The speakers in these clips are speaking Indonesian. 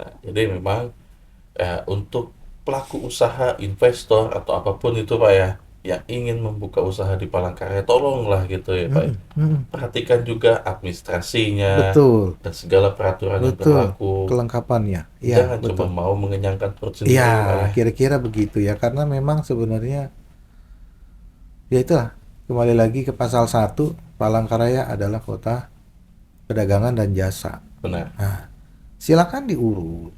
Nah, jadi memang untuk pelaku usaha, investor atau apapun itu Pak ya, yang ingin membuka usaha di Palangkaraya, tolonglah gitu ya Pak ya. Mm-mm, mm-mm. Perhatikan juga administrasinya Betul, dan segala peraturan yang betul. berlaku. Kelengkapannya, ya Jangan cuma betul. mau mengenyangkan perut Iya, sendiri Pak ya. kira-kira begitu ya. Karena memang sebenarnya ya itulah, kembali lagi ke pasal 1, Palangkaraya adalah kota perdagangan dan jasa. Benar. Nah, silakan diurus.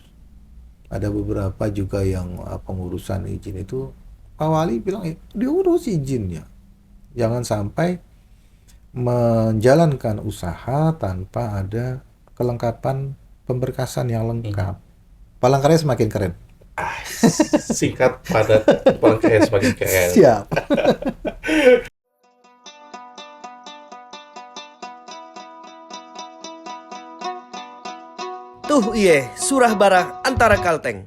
Ada beberapa juga yang pengurusan izin itu Pak Wali bilang diurus izinnya. Jangan sampai menjalankan usaha tanpa ada kelengkapan pemberkasan yang Mhm. lengkap. Palangkaraya semakin keren. Singkat, padat, Palangkaraya semakin keren. Siap. Tuh iye, surah barah antara kalteng.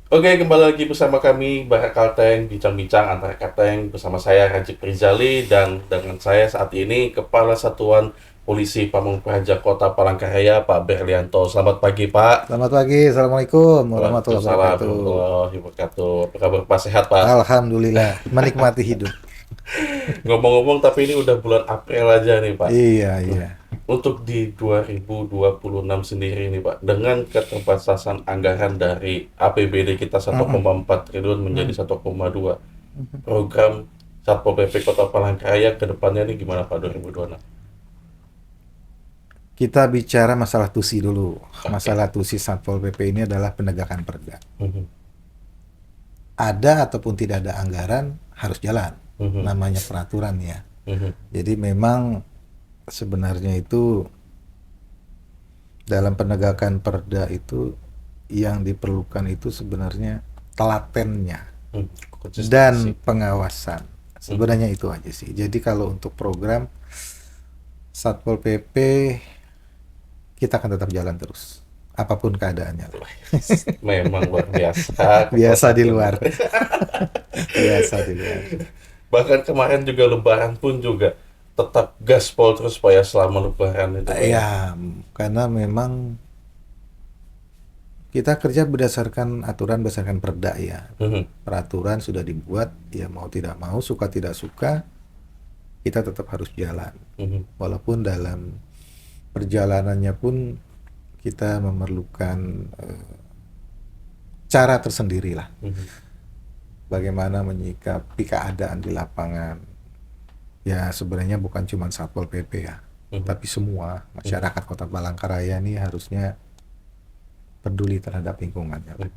Oke, kembali lagi bersama kami Bara Kalteng, bincang-bincang antara Kalteng bersama saya Rajib Rizali dan dengan saya saat ini Kepala Satuan Polisi Pamung Praja Kota Palangkaraya Pak Berlianto. Selamat pagi Pak. Selamat pagi. Assalamualaikum warahmatullahi Waalaikumsalam wabarakatuh. warahmatullahi wabarakatuh. Apa kabar Pak, sehat Pak? Alhamdulillah, menikmati hidup. Ngomong-ngomong tapi ini udah bulan April aja nih Pak. Iya, Nah, iya. untuk di 2026 sendiri nih Pak, dengan keterbatasan anggaran dari APBD kita Mm-mm. 1,4 triliun menjadi Mm. 1,2, program Satpol PP Kota Palangkaraya ke depannya nih gimana Pak 2026? Kita bicara masalah TUSI dulu. Oke. Masalah TUSI Satpol PP ini adalah penegakan perda. Mhm, Ada ataupun tidak ada anggaran harus jalan. mhm, Namanya peraturan ya. mhm, Jadi memang sebenarnya itu dalam penegakan perda itu yang diperlukan itu sebenarnya telatennya mhm. dan Konsistensi. pengawasan. Mhm. Sebenarnya itu aja sih. Jadi kalau untuk program Satpol PP kita akan tetap jalan terus. Apapun keadaannya. Memang luar biasa Kepala Biasa di Satuan luar. Polisi. Biasa di luar. Bahkan kemarin juga Lebaran pun juga tetap gaspol terus Pak ya selama Lebaran itu Pak ya. Ya, karena memang kita kerja berdasarkan aturan, berdasarkan perda ya. Mhm, Peraturan sudah dibuat, ya mau tidak mau, suka tidak suka, kita tetap harus jalan. mhm, Walaupun dalam perjalanannya pun kita memerlukan cara tersendiri lah. mhm, Bagaimana menyikapi keadaan di lapangan. Ya sebenarnya bukan cuma Satpol PP ya, mhm, tapi semua mhm, masyarakat Kota Palangkaraya ini harusnya peduli terhadap lingkungannya. mhm.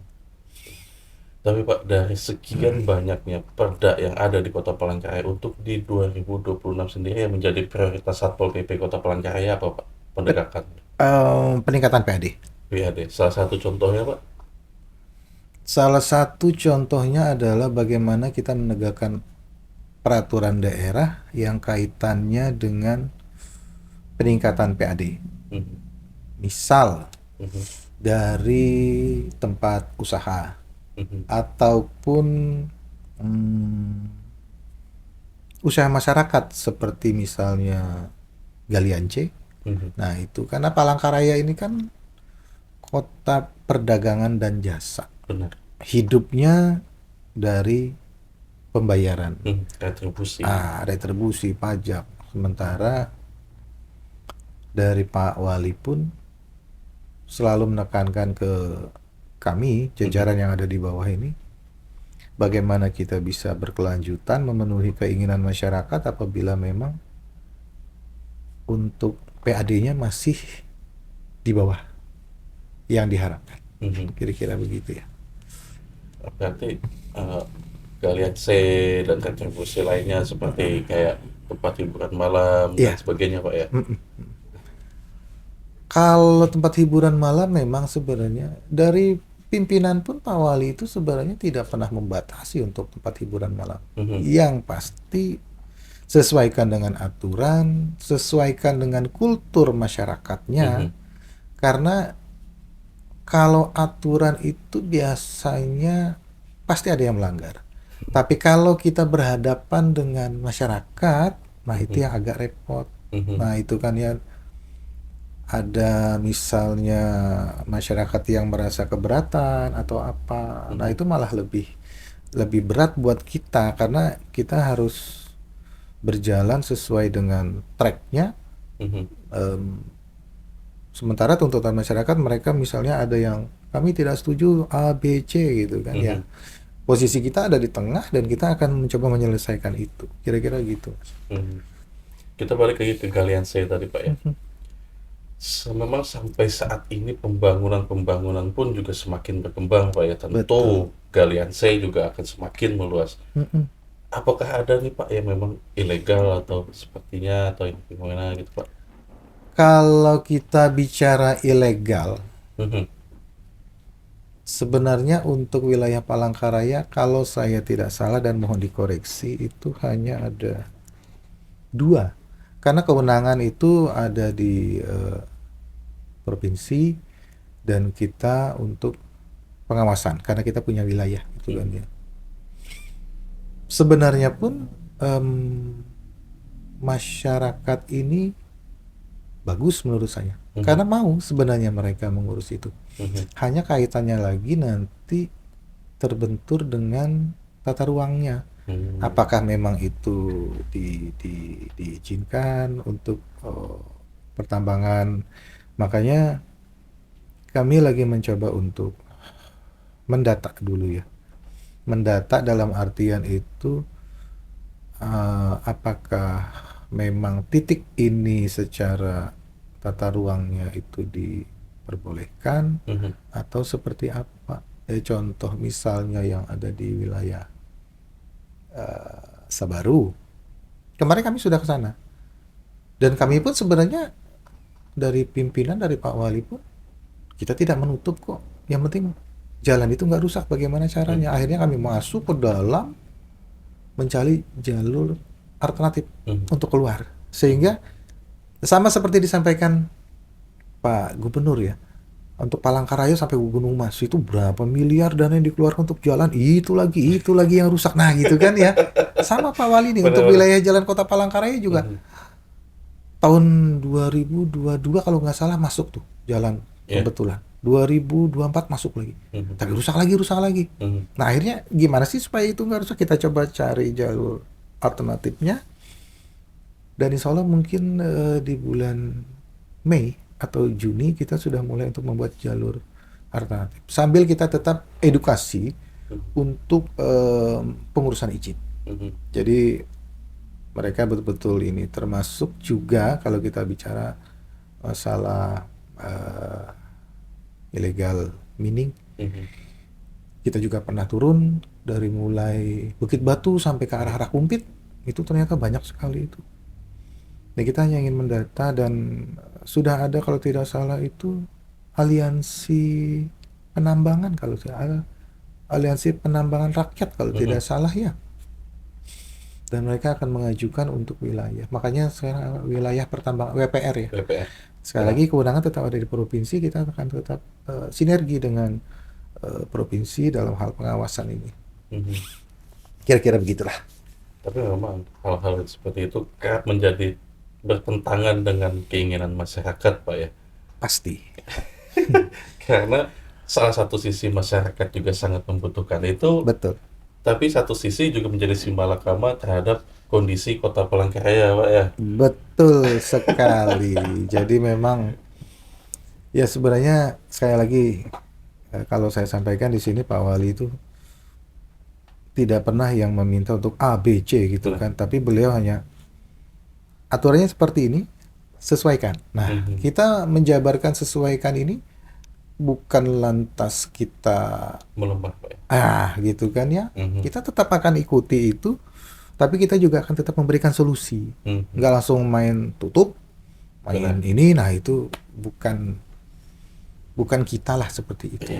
Tapi Pak, dari sekian banyaknya perda yang ada di Kota Palangkaraya untuk di 2026 sendiri yang menjadi prioritas Satpol PP Kota Palangkaraya apa Pak? Penegakan Peningkatan PAD. PAD. Salah satu contohnya Pak. Salah satu contohnya adalah bagaimana kita menegakkan peraturan daerah yang kaitannya dengan peningkatan PAD. Mhm, Misal mhm, dari tempat usaha mhm, ataupun usaha masyarakat seperti misalnya galian C. mhm. Nah, itu karena Palangkaraya ini kan kota perdagangan dan jasa. Benar. Hidupnya dari pembayaran. Retribusi. Retribusi pajak. Sementara dari Pak Wali pun selalu menekankan ke kami, Mhm, jajaran yang ada di bawah ini, bagaimana kita bisa berkelanjutan memenuhi keinginan masyarakat apabila memang untuk PAD-nya masih di bawah yang diharapkan. mhm. Kira-kira begitu ya. Berarti eh, galian C dan retribusi lainnya seperti kayak tempat hiburan malam dan Iya. sebagainya Pak ya. Mm-mm. Kalau tempat hiburan malam memang sebenarnya dari pimpinan pun Pak Wali itu sebenarnya tidak pernah membatasi untuk tempat hiburan malam. Mhm, Yang pasti sesuaikan dengan aturan, sesuaikan dengan kultur masyarakatnya. mhm, Karena kalau aturan itu biasanya pasti ada yang melanggar. Tapi kalau kita berhadapan dengan masyarakat, nah itu mhm, yang agak repot. mhm, Nah itu kan ya ada misalnya masyarakat yang merasa keberatan atau apa. Nah, itu malah lebih lebih berat buat kita karena kita harus berjalan sesuai dengan tracknya. Mhm. Em, Sementara tuntutan masyarakat mereka misalnya ada yang kami tidak setuju A, B, C gitu kan ya. Mhm. Posisi kita ada di tengah dan kita akan mencoba menyelesaikan itu. Kira-kira gitu. Mhm. Kita balik lagi ke galian C tadi Pak ya. Memang sampai saat ini pembangunan pun juga semakin berkembang Pak ya. Betul. Tentu galian C juga akan semakin meluas. Mm-mm. Apakah ada nih Pak yang memang ilegal atau sepertinya atau gimana gitu Pak? Kalau kita bicara ilegal, Mhm. sebenarnya untuk wilayah Palangkaraya, kalau saya tidak salah dan mohon dikoreksi, itu hanya ada 2. Karena kewenangan itu ada di provinsi dan kita untuk pengawasan, karena kita punya wilayah, gitu kan ya. Sebenarnya pun em, masyarakat ini bagus menurut saya, Mhm. karena mau sebenarnya mereka mengurus itu. Mhm. Hanya kaitannya lagi nanti terbentur dengan tata ruangnya. Hmm. Apakah memang itu diizinkan untuk pertambangan? Makanya kami lagi mencoba untuk mendata dulu ya. Mendata dalam artian itu apakah memang titik ini secara tata ruangnya itu diperbolehkan Mhm. atau seperti apa? Contoh misalnya yang ada di wilayah Sabaru. Kemarin kami sudah ke sana. Dan kami pun sebenarnya dari pimpinan, dari Pak Wali pun, kita tidak menutup kok. Yang penting jalan itu nggak rusak, bagaimana caranya. Akhirnya kami masuk ke dalam mencari jalur alternatif untuk keluar. Sehingga sama seperti disampaikan Pak Gubernur ya, untuk Palangkaraya sampai Gunung Mas itu berapa miliar dana yang dikeluarkan untuk jalan, itu lagi yang rusak. Nah gitu kan ya. Sama Pak Wali nih, untuk Benar-benar. wilayah jalan kota Palangkaraya juga Mhm. tahun 2022 kalau nggak salah masuk tuh jalan Ya. kebetulan. 2024 masuk lagi. Mhm. Tapi rusak lagi. Mhm. Nah akhirnya gimana sih supaya itu nggak rusak? Kita coba cari jalur alternatifnya. Dan insya Allah mungkin di bulan Mei atau Juni kita sudah mulai untuk membuat jalur alternatif. Sambil kita tetap edukasi untuk pengurusan izin. Mhm. Jadi mereka betul-betul ini termasuk juga kalau kita bicara masalah illegal mining. Mhm. Kita juga pernah turun dari mulai Bukit Batu sampai ke arah Rakumpit. Itu ternyata banyak sekali itu. Nah, kita hanya ingin mendata dan sudah ada kalau tidak salah itu aliansi penambangan kalau tidak salah. Aliansi penambangan rakyat kalau tidak salah ya. Dan mereka akan mengajukan untuk wilayah. Makanya sekarang wilayah pertambangan WPR ya. BPR. Sekali lagi kewenangan tetap ada di provinsi, kita akan tetap sinergi dengan provinsi dalam hal pengawasan ini. Mhm. Kira-kira begitulah. Tapi memang hal-hal seperti itu kerap menjadi bertentangan dengan keinginan masyarakat, Pak ya. Pasti. Karena salah satu sisi masyarakat juga sangat membutuhkan itu, Betul. tapi satu sisi juga menjadi simbalakama terhadap kondisi kota Palangkaraya, Pak ya. Betul sekali. Jadi memang ya sebenarnya sekali lagi kalau saya sampaikan di sini Pak Wali itu tidak pernah yang meminta untuk A, B, C gitu kan. Tapi beliau hanya aturannya seperti ini, sesuaikan. Nah, kita menjabarkan sesuaikan ini bukan lantas kita Melemah, Pak ya. gitu kan ya. Mhm. Kita tetap akan ikuti itu, tapi kita juga akan tetap memberikan solusi. Mhm. Nggak langsung main tutup, main ini, nah itu bukan kita lah seperti itu.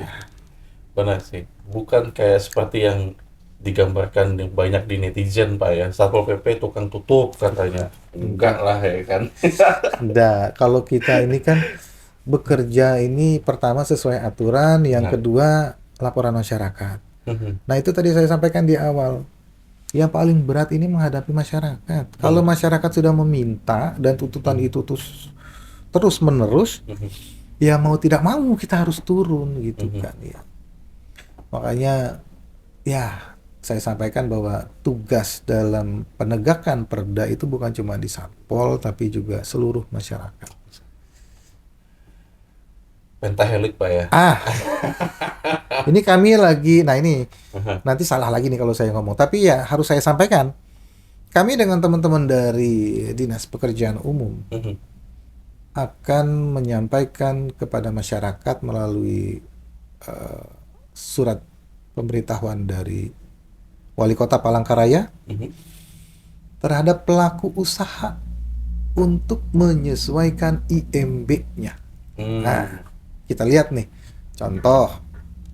Benar sih. Bukan kayak seperti yang digambarkan yang banyak di netizen, Pak ya. Satpol PP tukang tutup katanya. Enggak lah ya kan. Nah, kalau kita ini kan bekerja ini pertama sesuai aturan, yang kedua laporan masyarakat. Mhm. Nah, itu tadi saya sampaikan di awal. Yang paling berat ini menghadapi masyarakat. Kalau masyarakat sudah meminta dan tuntutan itu terus menerus, Mhm. ya mau tidak mau kita harus turun gitu Mhm. kan ya. Makanya ya saya sampaikan bahwa tugas dalam penegakan perda itu bukan cuma di Satpol tapi juga seluruh masyarakat. Pentahelik Pak ya. Ah, ini kami lagi, nah ini Aha. nanti salah lagi nih kalau saya ngomong, tapi ya harus saya sampaikan. Kami dengan teman-teman dari Dinas Pekerjaan Umum Mhm. akan menyampaikan kepada masyarakat melalui eh, surat pemberitahuan dari Wali Kota Palangkaraya Mhm. terhadap pelaku usaha untuk menyesuaikan IMB-nya. Hmm. Nah, kita lihat nih, contoh,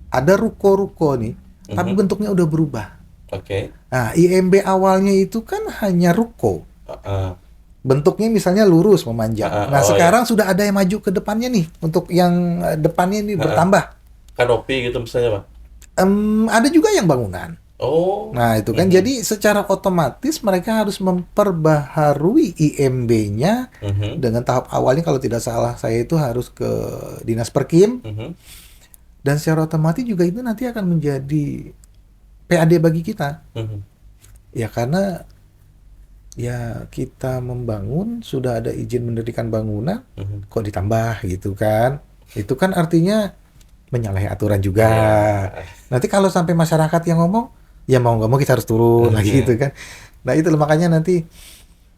ada ruko-ruko nih, tapi Mhm. bentuknya udah berubah. Oke. Nah, IMB awalnya itu kan hanya ruko. Heeh. Bentuknya misalnya lurus, memanjang. Nah, Oh, sekarang sudah ada yang maju ke depannya nih, untuk yang depannya ini bertambah. Kanopi gitu misalnya Pak. Ada juga yang bangunan. Oh. Nah, itu kan Mhm. jadi secara otomatis mereka harus memperbaharui IMB-nya Mhm. dengan tahap awalnya kalau tidak salah saya itu harus ke Dinas Perkim Mhm. dan secara otomatis juga itu nanti akan menjadi PAD bagi kita. Mhm. Ya karena ya kita membangun sudah ada izin mendirikan bangunan Mhm. kok ditambah gitu kan. Itu kan artinya menyalahi aturan juga. Ya. Nanti kalau sampai masyarakat yang ngomong, ya mau nggak mau kita harus turun lagi Iya. gitu kan. Nah itu loh, makanya nanti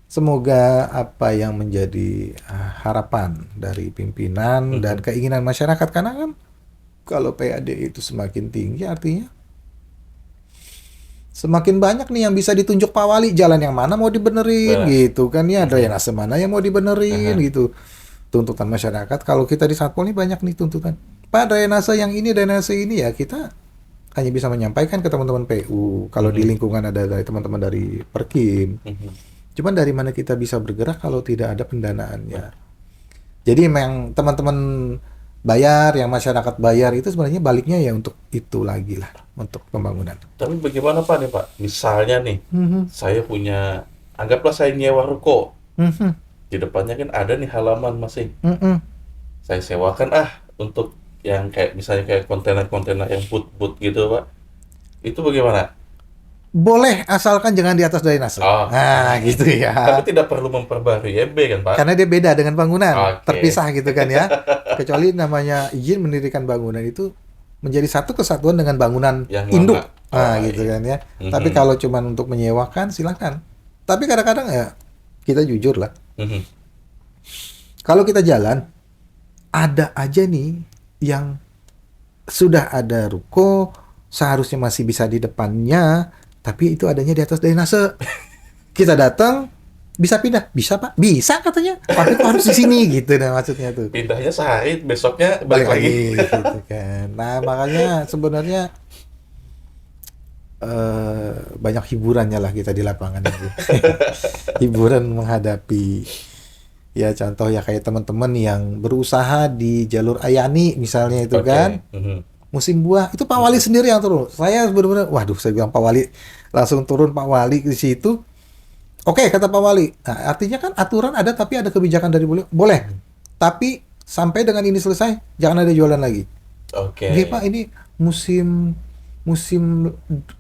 semoga apa yang menjadi harapan dari pimpinan dan keinginan masyarakat, karena kan kalau PAD itu semakin tinggi artinya semakin banyak nih yang bisa ditunjuk Pak Wali, jalan yang mana mau dibenerin Benar. gitu kan ya, drainase mana yang mau dibenerin Aha. gitu. Tuntutan masyarakat kalau kita di Satpol ini banyak nih tuntutan. Pak drainase yang ini, drainase ini, ya kita hanya bisa menyampaikan ke teman-teman PU. Kalau di lingkungan ada dari teman-teman dari Perkim. Mhm. Cuman dari mana kita bisa bergerak kalau tidak ada pendanaannya. Jadi memang teman-teman bayar, yang masyarakat bayar itu sebenarnya baliknya ya untuk itu lagi lah, untuk pembangunan. Tapi bagaimana Pak nih Pak? Misalnya nih, saya punya, anggaplah saya nyewa ruko. Mhm. Di depannya kan ada nih halaman masing. Mhm. Saya sewakan untuk yang kayak misalnya kayak kontainer-kontainer yang boot-boot gitu Pak. Itu bagaimana? Boleh asalkan jangan di atas drainase. Oh. Nah, gitu ya. Tapi tidak perlu memperbarui IMB kan Pak? Karena dia beda dengan bangunan, Oke. terpisah gitu kan ya. Kecuali namanya izin mendirikan bangunan itu menjadi satu kesatuan dengan bangunan Yang induk. lama. Nah, Oh, gitu iya. kan ya. Mhm. Tapi kalau cuman untuk menyewakan silakan. Tapi kadang-kadang ya kita jujur lah. Mhm. Kalau kita jalan ada aja nih yang sudah ada ruko, seharusnya masih bisa di depannya, tapi itu adanya di atas drainase. Kita datang, bisa pindah? Bisa Pak? Bisa katanya. Tapi kok harus di sini gitu, nah maksudnya tuh. Pindahnya sehari, besoknya Balik balik lagi. lagi gitu kan. Nah makanya sebenarnya banyak hiburannya lah kita di lapangan ini. Hiburan menghadapi, ya contoh ya kayak teman-teman yang berusaha di jalur Ayani misalnya itu Oke. kan. Mhm. Musim buah itu Pak Wali sendiri yang turun. Saya benar-benar, waduh, saya bilang Pak Wali, langsung turun Pak Wali di situ. Oke, kata Pak Wali. Nah, artinya kan aturan ada tapi ada kebijakan dari beliau. Boleh. Tapi sampai dengan ini selesai, jangan ada jualan lagi. Oke. Oke Pak, ini musim musim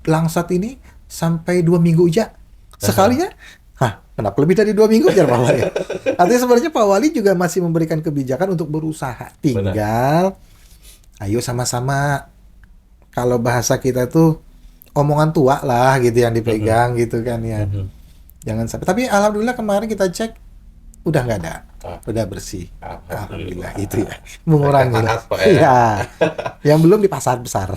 langsat ini sampai 2 minggu aja. Sekalinya, kenapa lebih dari 2 minggu aja Pak Wali? Artinya sebenarnya Pak Wali juga masih memberikan kebijakan untuk berusaha. Tinggal ayo sama-sama, kalau bahasa kita tuh omongan tua lah gitu yang dipegang gitu kan ya. Mhm. Jangan sampai. Tapi alhamdulillah kemarin kita cek udah nggak ada, udah bersih. Alhamdulillah. Alhamdulillah itu ya, mengurangi lah. Taat, Pak, ya. Iya. Yang belum di pasar besar.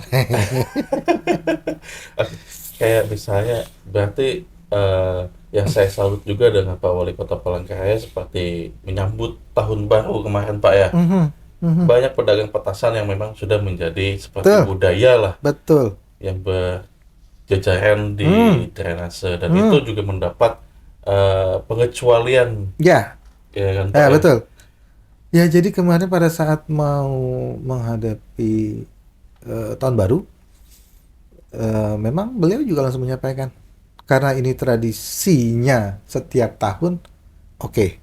Kayak misalnya, berarti yang saya salut juga dengan Pak Wali Kota Palangkaraya seperti menyambut tahun baru kemarin Pak ya. Banyak pedagang petasan yang memang sudah menjadi seperti Betul. budaya lah, Betul. yang berjejaran di drainase, dan itu juga mendapat pengecualian, Ya, ya kan Pak? betul. Ya jadi kemarin pada saat mau menghadapi tahun baru, memang beliau juga langsung menyampaikan, karena ini tradisinya setiap tahun, oke.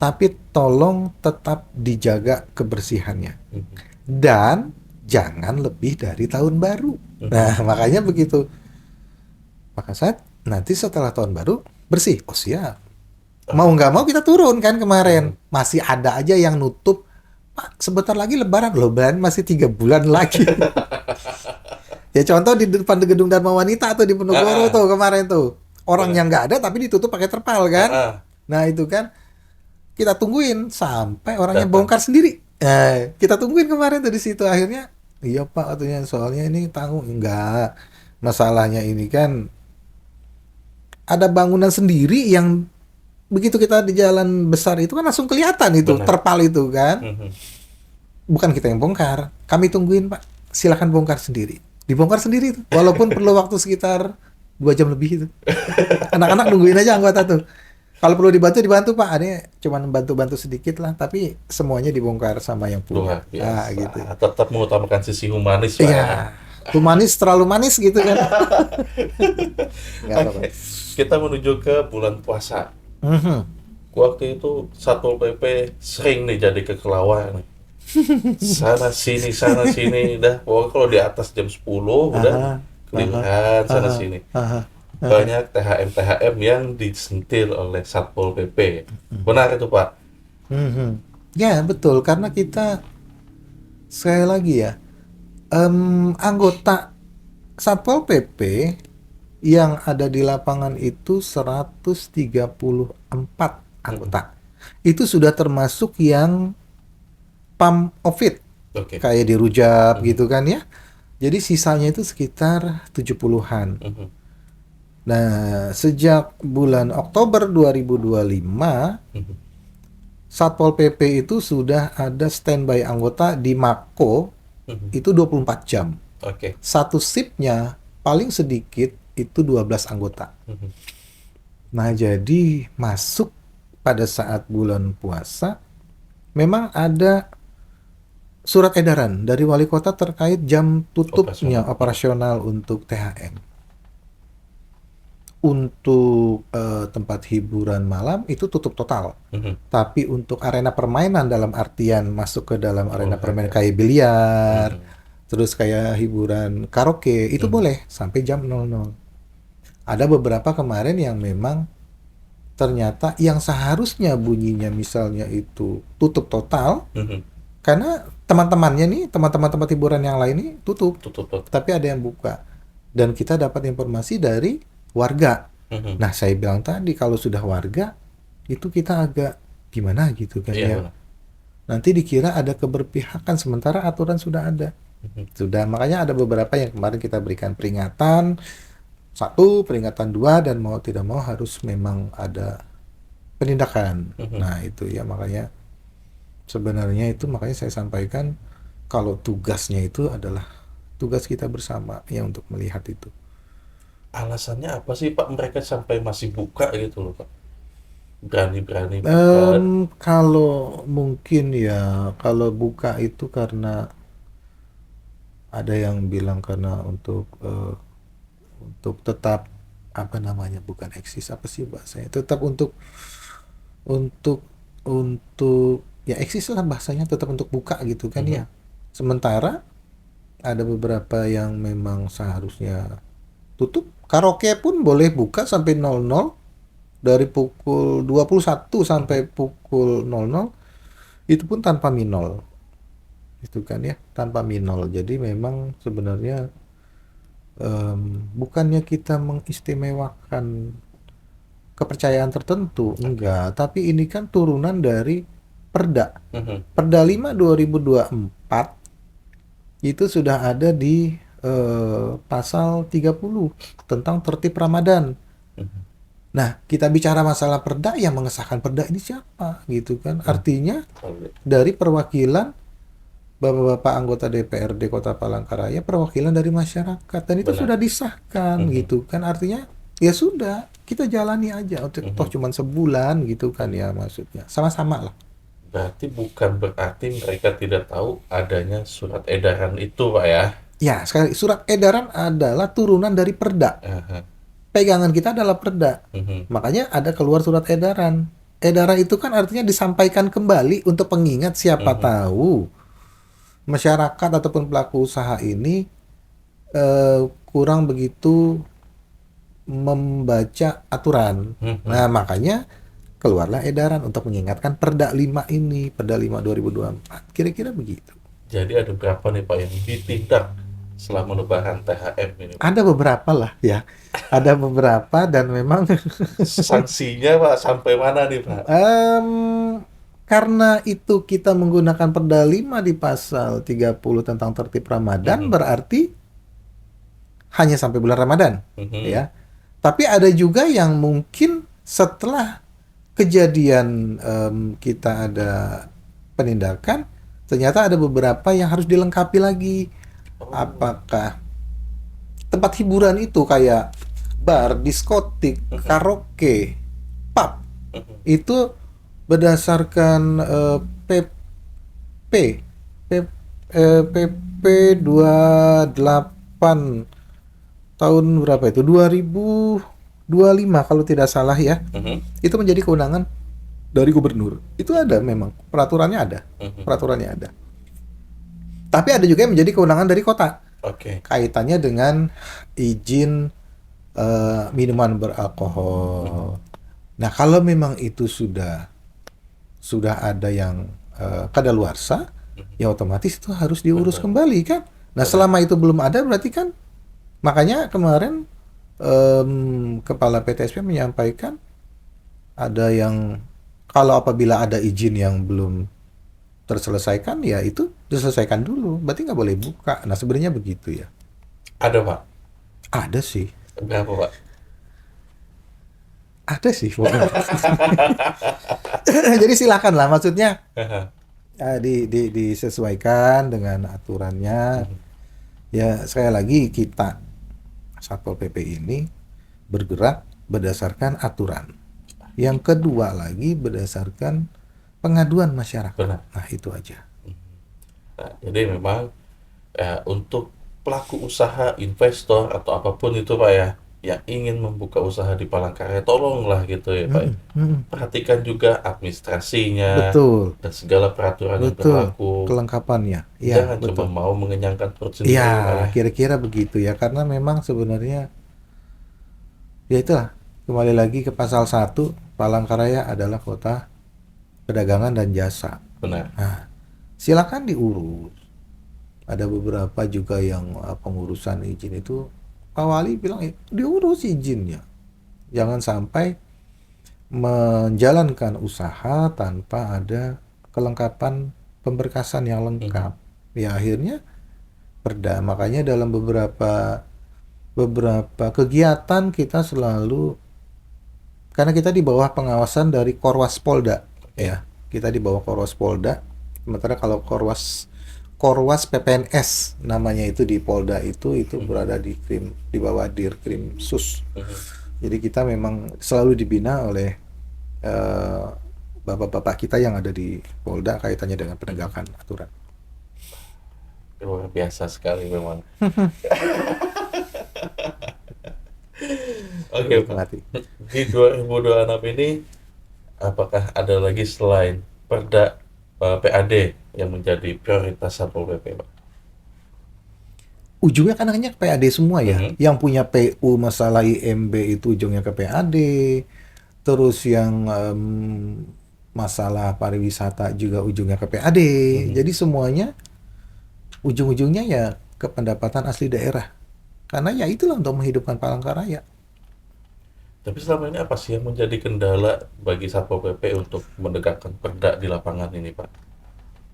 tapi tolong tetap dijaga kebersihannya. Mhm. Dan jangan lebih dari tahun baru. Nah, makanya begitu. Maka saya nanti setelah tahun baru bersih. Oh siap. Mau nggak mau kita turun kan kemarin. Masih ada aja yang nutup. Pak, sebentar lagi Lebaran. Lebaran masih 3 bulan lagi. Ya contoh di depan gedung Dharma Wanita tuh di Penogoro tuh kemarin tuh. Orang yang nggak ada tapi ditutup pakai terpal kan. Nah itu kan kita tungguin sampai orangnya Datang. bongkar sendiri. Kita tungguin kemarin tuh di situ akhirnya. Iya Pak katanya soalnya ini tanggung enggak. Masalahnya ini kan ada bangunan sendiri yang begitu kita di jalan besar itu kan langsung kelihatan itu Benar. terpal itu kan. Mhm. Bukan kita yang bongkar. Kami tungguin Pak. Silakan bongkar sendiri. Dibongkar sendiri tuh. Walaupun perlu waktu sekitar 2 jam lebih itu. Anak-anak nungguin aja anggota tuh. Kalau perlu dibantu Pak. Ada cuman bantu-bantu sedikit lah. Tapi semuanya dibongkar sama yang punya. Luar biasa. gitu. Tetap mengutamakan sisi humanis, Pak. Iya. Humanis terlalu manis gitu kan. Nggak apa-apa. Oke. Kita menuju ke bulan puasa. Mhm. Waktu itu Satpol PP sering nih jadi kekelawar nih. Sana sini, dah. Pokoknya kalau di atas jam 10 udah kelihatan sana sini. Banyak THM yang disentil oleh Satpol PP. Benar itu, Pak? Mhm. Ya betul karena kita sekali lagi ya anggota Satpol PP yang ada di lapangan itu 134 anggota. Itu sudah termasuk yang pam Covid Oke. kayak di Rujab gitu kan ya. Jadi sisanya itu sekitar 70-an. Mhm. Nah, sejak bulan Oktober 2025 Mhm. Satpol PP itu sudah ada standby anggota di Mako Mhm. itu 24 jam. Oke. Satu shiftnya paling sedikit itu 12 anggota. Mhm. Nah, jadi masuk pada saat bulan puasa memang ada surat edaran dari wali kota terkait jam tutupnya operasional untuk THM. Untuk tempat hiburan malam itu tutup total. Mhm. Tapi untuk arena permainan dalam artian masuk ke dalam arena permainan iya. kayak biliar, Mhm. terus kayak hiburan karaoke, itu boleh sampai jam 00. Ada beberapa kemarin yang memang ternyata yang seharusnya bunyinya misalnya itu tutup total, Mhm. karena teman-temannya nih, teman-teman tempat hiburan yang lain nih tutup, Tutup. tapi ada yang buka. Dan kita dapat informasi dari warga. Mhm. Nah, saya bilang tadi kalau sudah warga itu kita agak gimana gitu kan Iya, ya. benar. Nanti dikira ada keberpihakan sementara aturan sudah ada. Mhm. Sudah, makanya ada beberapa yang kemarin kita berikan peringatan 1, peringatan 2 dan mau tidak mau harus memang ada penindakan. Mhm. Nah, itu ya makanya sebenarnya itu makanya saya sampaikan kalau tugasnya itu adalah tugas kita bersama ya untuk melihat itu. Alasannya apa sih, Pak, mereka sampai masih buka gitu loh, Pak? Berani-berani buka. Kalau mungkin ya kalau buka itu karena ada yang bilang karena untuk tetap apa namanya bukan eksis apa sih bahasanya tetap untuk ya eksis lah bahasanya tetap untuk buka gitu kan ya. Sementara ada beberapa yang memang seharusnya tutup. Karaoke pun boleh buka sampai 00 dari pukul 21 sampai pukul 00 itu pun tanpa minol. Itu kan ya, tanpa minol. Jadi memang sebenarnya bukannya kita mengistimewakan kepercayaan tertentu, enggak, tapi ini kan turunan dari Perda. Mhm. Perda 5 2024 itu sudah ada di pasal 30 tentang tertib Ramadan. Mhm. Nah, kita bicara masalah Perda, yang mengesahkan Perda ini siapa gitu kan? Artinya Oke. dari perwakilan Bapak-bapak anggota DPRD Kota Palangkaraya, perwakilan dari masyarakat, dan itu Benar. sudah disahkan gitu kan. Artinya ya sudah, kita jalani aja. Toh cuman sebulan gitu kan ya maksudnya. Sama-sama lah. Berarti bukan berarti mereka tidak tahu adanya surat edaran itu, Pak ya? Ya, sekali surat edaran adalah turunan dari Perda. Aha. Pegangan kita adalah Perda. Mhm. Makanya ada keluar surat edaran. edaran itu kan artinya disampaikan kembali untuk pengingat, siapa tahu masyarakat ataupun pelaku usaha ini kurang begitu membaca aturan. Nah, makanya keluarlah edaran untuk mengingatkan Perda 5 ini, Perda 5 2024. Kira-kira begitu. Jadi ada berapa nih Pak yang ditindak selama lebaran THM ini? Ada beberapa lah ya. Ada beberapa dan memang Sanksinya Pak sampai mana nih Pak? karena itu kita menggunakan Perda 5 di pasal 30 tentang tertib Ramadan, berarti hanya sampai bulan Ramadan, ya. Tapi ada juga yang mungkin setelah kejadian kita ada penindakan, ternyata ada beberapa yang harus dilengkapi lagi. Apakah tempat hiburan itu kayak bar, diskotik, karaoke, pub, itu berdasarkan PP 28 tahun berapa itu? 2025 kalau tidak salah ya. Itu menjadi kewenangan dari gubernur. Itu ada memang, peraturannya ada. Peraturannya ada. Tapi ada juga yang menjadi kewenangan dari kota. Kaitannya dengan izin minuman beralkohol. Nah, kalau memang itu sudah ada yang kadaluarsa, ya otomatis itu harus diurus kembali kan. Nah, selama itu belum ada berarti kan, makanya kemarin Kepala PTSP menyampaikan ada yang kalau apabila ada izin yang belum terselesaikan, ya itu diselesaikan dulu. Berarti nggak boleh buka. Nah, sebenarnya begitu ya. Ada Pak? Ada sih. Berapa Pak? Ada sih. Jadi silakan lah, maksudnya disesuaikan dengan aturannya. Ya, sekali lagi kita Satpol PP ini bergerak berdasarkan aturan. Yang kedua lagi berdasarkan pengaduan masyarakat. Benar. Nah, itu aja. Nah, jadi memang untuk pelaku usaha, investor atau apapun itu Pak ya, yang ingin membuka usaha di Palangkaraya, tolonglah gitu ya Pak. Perhatikan juga administrasinya. Betul. Dan segala peraturan yang berlaku. Kelengkapannya. Ya, Jangan betul. cuma mau mengenyangkan perut sendiri. Ya, kira-kira begitu ya. Karena memang sebenarnya ya itulah, kembali lagi ke pasal 1, Palangkaraya adalah kota perdagangan dan jasa. Benar. Nah, silakan diurus. Ada beberapa juga yang pengurusan izin itu Pak Wali bilang diurus izinnya. Jangan sampai menjalankan usaha tanpa ada kelengkapan pemberkasan yang lengkap. Ya akhirnya perda. Makanya dalam beberapa kegiatan kita selalu, karena kita di bawah pengawasan dari Korwas Polda, ya. Kita di bawah Korwas Polda. Sementara kalau Korwas PPNS namanya itu di Polda itu berada di bawah Dirkrim Sus. Jadi kita memang selalu dibina oleh bapak-bapak kita yang ada di Polda kaitannya dengan penegakan aturan. Luar biasa sekali memang. Oke Pak. Di 2026 ini apakah ada lagi selain Perda PAD yang menjadi prioritas Satpol PP, Pak? Ujungnya kan hanya ke PAD semua ya. Yang punya PU masalah IMB itu ujungnya ke PAD. Terus yang masalah pariwisata juga ujungnya ke PAD. Jadi semuanya ujung-ujungnya ya ke pendapatan asli daerah. Karena ya itulah untuk menghidupkan Palangkaraya. Tapi selama ini apa sih yang menjadi kendala bagi Satpol PP untuk menegakkan perda di lapangan ini, Pak?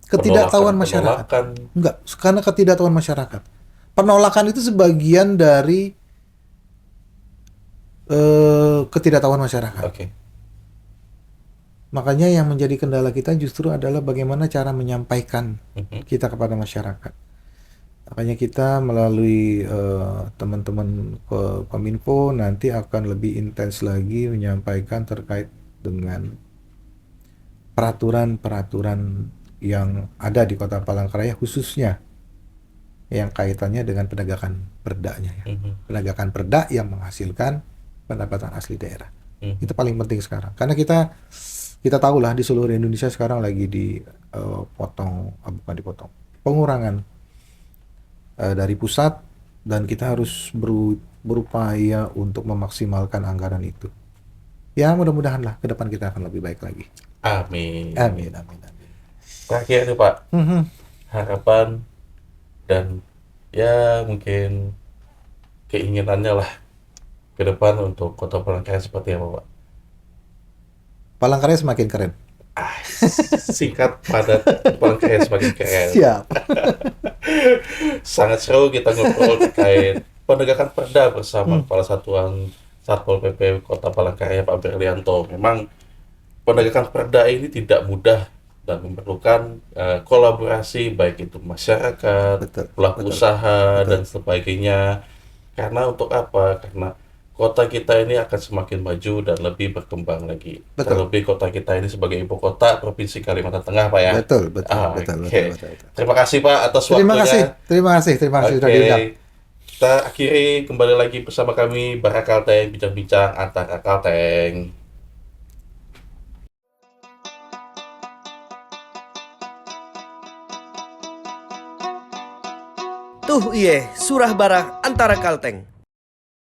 Ketidaktahuan masyarakat. Enggak, karena ketidaktahuan masyarakat. Penolakan itu sebagian dari ketidaktahuan masyarakat. Makanya yang menjadi kendala kita justru adalah bagaimana cara menyampaikan kita kepada masyarakat. Makanya kita melalui teman-teman Kominfo nanti akan lebih intens lagi menyampaikan terkait dengan peraturan-peraturan yang ada di Kota Palangkaraya, khususnya yang kaitannya dengan penegakan perdanya ya. Penegakan perda yang menghasilkan pendapatan asli daerah. Itu paling penting sekarang. Karena kita Kita tahu lah di seluruh Indonesia sekarang lagi bukan dipotong, pengurangan dari pusat, dan kita harus berupaya untuk memaksimalkan anggaran itu. Ya mudah-mudahan lah ke depan kita akan lebih baik lagi. Amin. Amin, amin, amin. Terakhir nih Pak, Mhm. harapan dan ya mungkin keinginannya lah ke depan untuk Kota Palangkaraya seperti apa Pak? Palangkaraya semakin keren. Ah, singkat, padat, Palangkaraya semakin keren. Siap. Sangat seru kita ngobrol terkait penegakan perda bersama Kepala Satuan Satpol PP Kota Palangkaraya Pak Berlianto. Memang penegakan perda ini tidak mudah dan memerlukan kolaborasi baik itu masyarakat, Betul, pelaku betul, usaha betul. dan sebagainya. Karena untuk apa? Karena kota kita ini akan semakin maju dan lebih berkembang lagi. Betul. Terlebih kota kita ini sebagai ibu kota Provinsi Kalimantan Tengah, Pak ya. Betul, betul, betul, Oke. betul, betul. Terima kasih Pak atas Terima waktunya. kasih, terima kasih sudah Oke. diundang. Kita akhiri kembali lagi bersama kami Bara Kalteng, bincang-bincang antara Kalteng. Tuh iye, surah bara antara Kalteng.